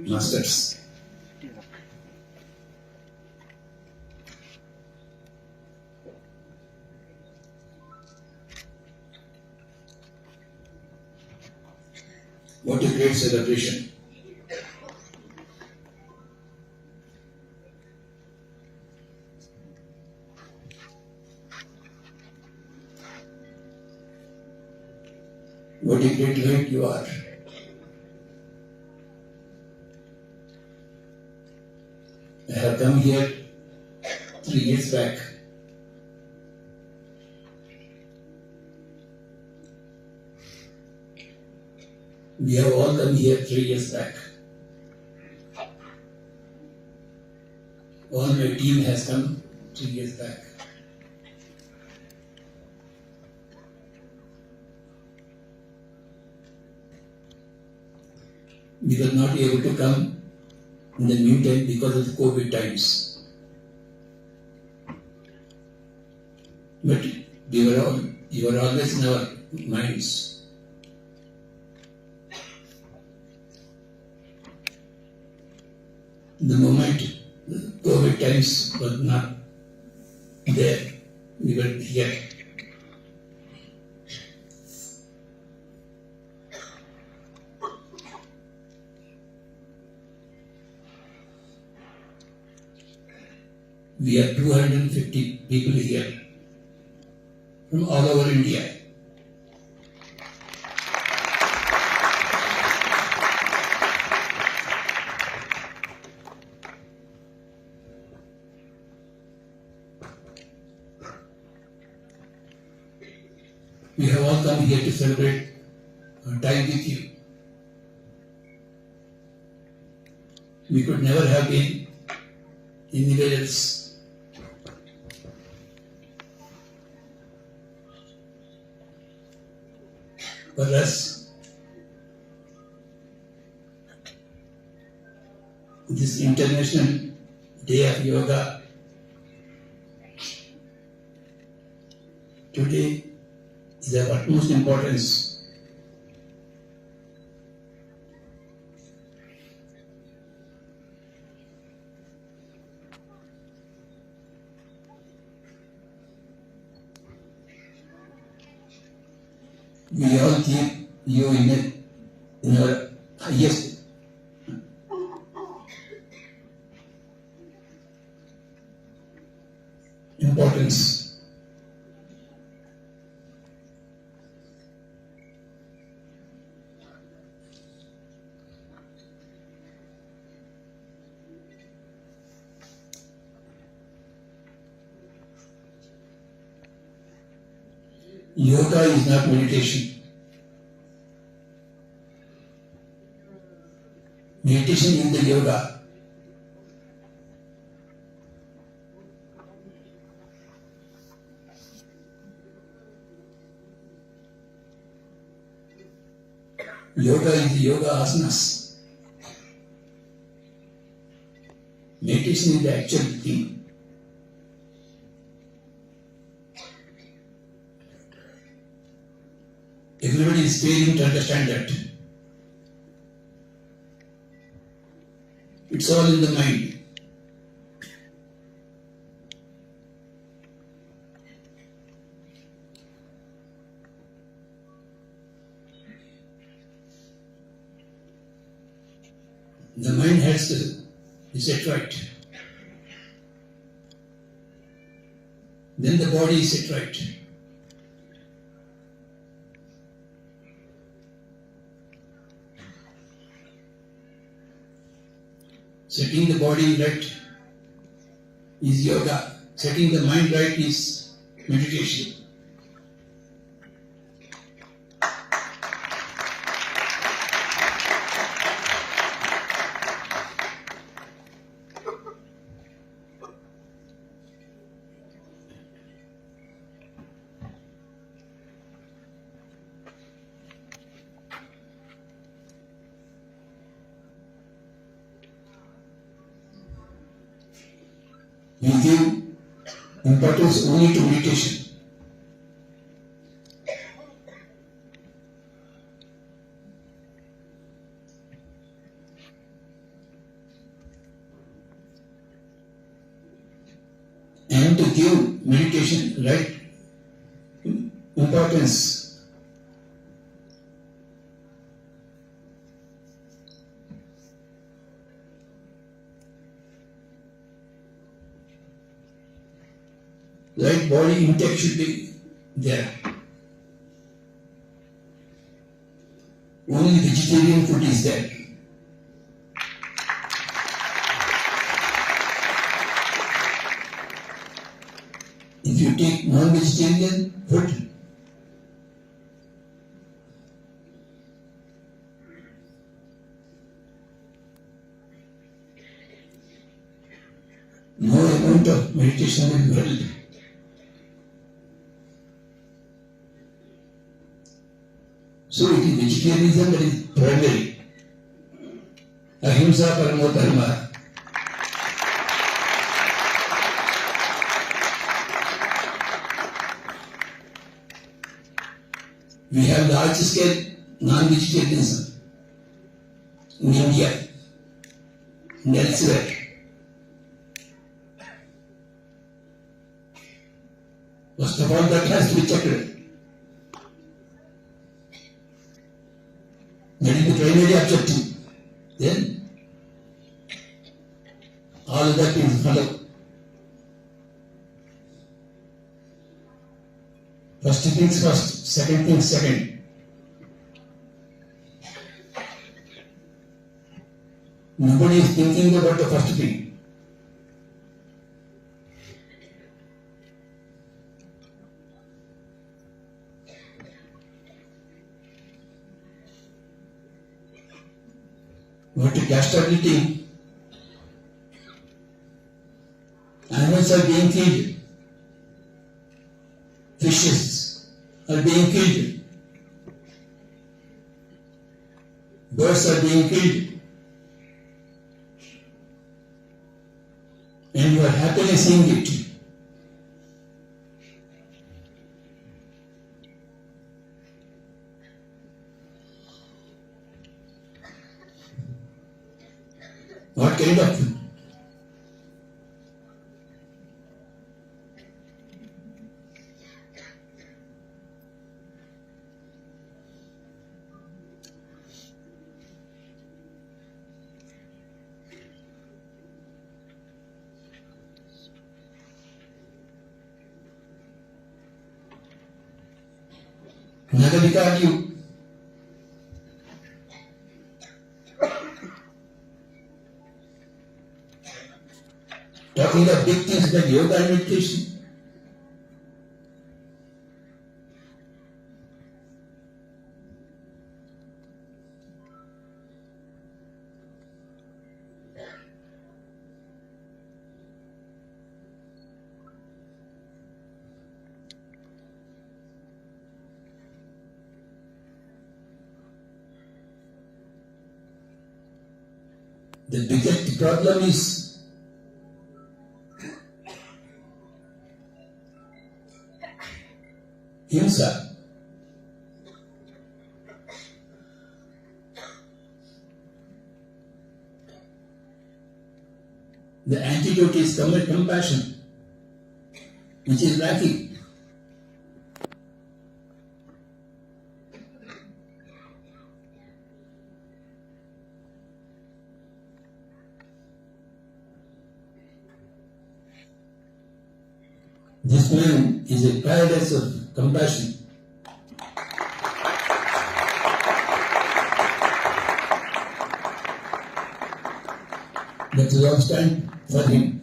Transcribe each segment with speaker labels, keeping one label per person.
Speaker 1: masters. What a great celebration. What a great light you are. I have come here 3 years back. We have all come here 3 years back. All my team has come 3 years back. We were not able to come in the meantime because of the COVID times. But you were always in our minds. The moment the COVID times was not there, we were here. We are 250 people here from all over India. We have all come here to celebrate our time with you. We could never have been anywhere else. For us, this International Day of Yoga today is of utmost importance. We all keep you in our highest importance. Yoga is not meditation. Meditation is the yoga. Yoga is the yoga asanas. Meditation is the actual thing. Everybody is failing to understand that. It's all in the mind. The mind has to be set right. Then the body is set right. Setting the body right is yoga. Setting the mind right is meditation. We give importance only to meditation. and to give meditation right importance. Right body intake should be there. Only vegetarian food is there. If you take non-vegetarian food, no amount of meditation will be held. So it is vegetarianism that is primary. Ahimsa paramo dharma. We have large scale non-vegetarianism in India and elsewhere. First of all, that has to be checked. That is the primary objective. Then, all other things follow. First things first, second things second. Nobody is thinking about the first thing. What is castrability? Animals are being killed. Fishes are being killed. Birds are being killed. And you are happily seeing it. What kind of? Nagarika you. Talking of big things like yoga and meditation. The biggest problem is himsa. The antidote is compassion, which is lacking. This man is a paradise of compassion. Let us all stand for him.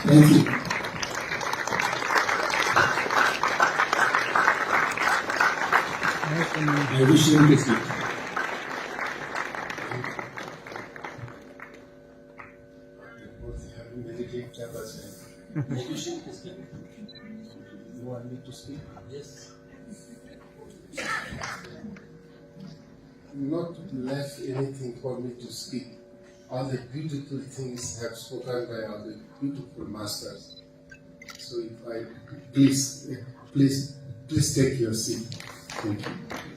Speaker 1: Thank you. I wish you to sleep.
Speaker 2: You want me to speak?
Speaker 1: Yes.
Speaker 2: Not left anything for me to speak. All the beautiful things have spoken by all the beautiful masters. So if I please take your seat. Thank you.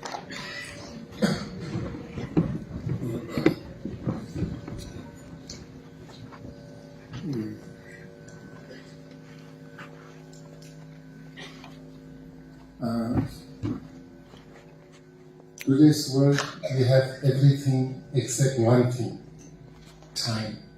Speaker 2: Today's world, we have everything except one thing: time.